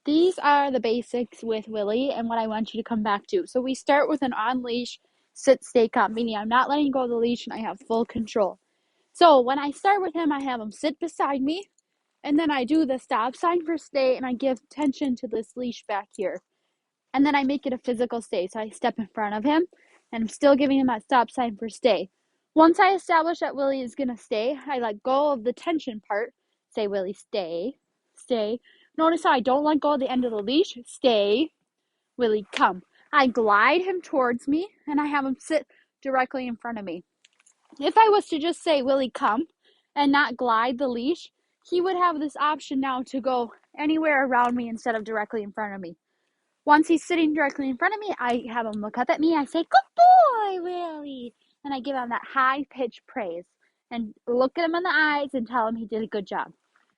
these are the basics with Willie and what I want you to come back to. So we start with an on-leash sit, stay, come, meaning I'm not letting go of the leash and I have full control. So when I start with him, I have him sit beside me, and then I do the stop sign for stay, and I give tension to this leash back here. And then I make it a physical stay. So I step in front of him, and I'm still giving him that stop sign for stay. Once I establish that Willie is going to stay, I let go of the tension part. Say, Willie, stay, stay. Notice how I don't let go of the end of the leash. Stay, Willie, come. I glide him towards me, and I have him sit directly in front of me. If I was to just say, Willie, come, and not glide the leash, he would have this option now to go anywhere around me instead of directly in front of me. Once he's sitting directly in front of me, I have him look up at me. I say, good boy, Willie. And I give him that high-pitched praise and look at him in the eyes and tell him he did a good job.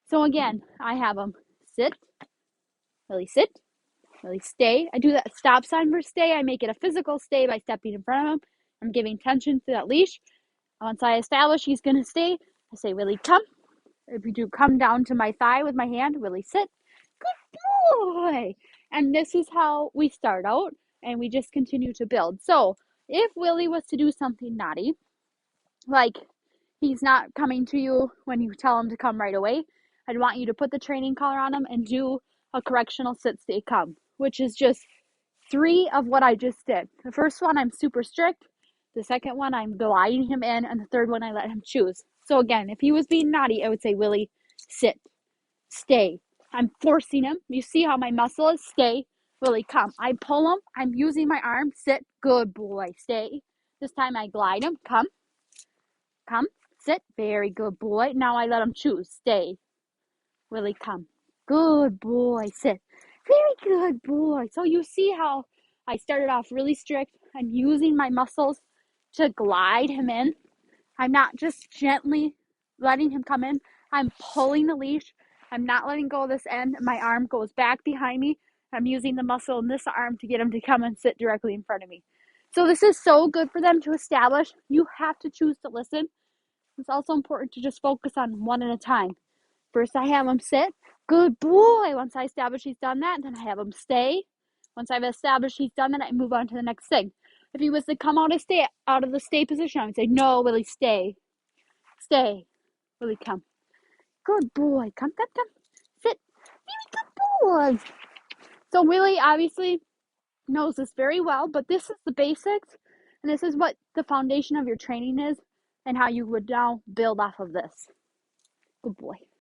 So again, I have him sit, Willie, sit, Willie, stay. I do that stop sign for stay. I make it a physical stay by stepping in front of him. I'm giving tension to that leash. Once I establish he's going to stay, I say, Willie, come. If you do come down to my thigh with my hand, Willie, sit. Good boy. And this is how we start out, and we just continue to build. So if Willie was to do something naughty, like he's not coming to you when you tell him to come right away, I'd want you to put the training collar on him and do a correctional sit, stay, come, which is just 3 of what I just did. The first one, I'm super strict. The second one, I'm gliding him in. And the third one, I let him choose. So again, if he was being naughty, I would say, Willie, sit, stay. I'm forcing him. You see how my muscle is? Stay. Willie, come. I pull him. I'm using my arm. Sit. Good boy. Stay. This time I glide him. Come. Come. Sit. Very good boy. Now I let him choose. Stay. Willie, come. Good boy. Sit. Very good boy. So you see how I started off really strict. I'm using my muscles to glide him in. I'm not just gently letting him come in. I'm pulling the leash. I'm not letting go of this end. My arm goes back behind me. I'm using the muscle in this arm to get him to come and sit directly in front of me. So this is so good for them to establish. You have to choose to listen. It's also important to just focus on one at a time. First, I have him sit. Good boy. Once I establish he's done that, then I have him stay. Once I've established he's done that, I move on to the next thing. If he was to come out of the stay position, I would say, no, Willie, stay. Stay. Willie, come. Good boy. Come, come, come. Sit. Really good boy. So Willie obviously knows this very well, but this is the basics, and this is what the foundation of your training is, and how you would now build off of this. Good boy.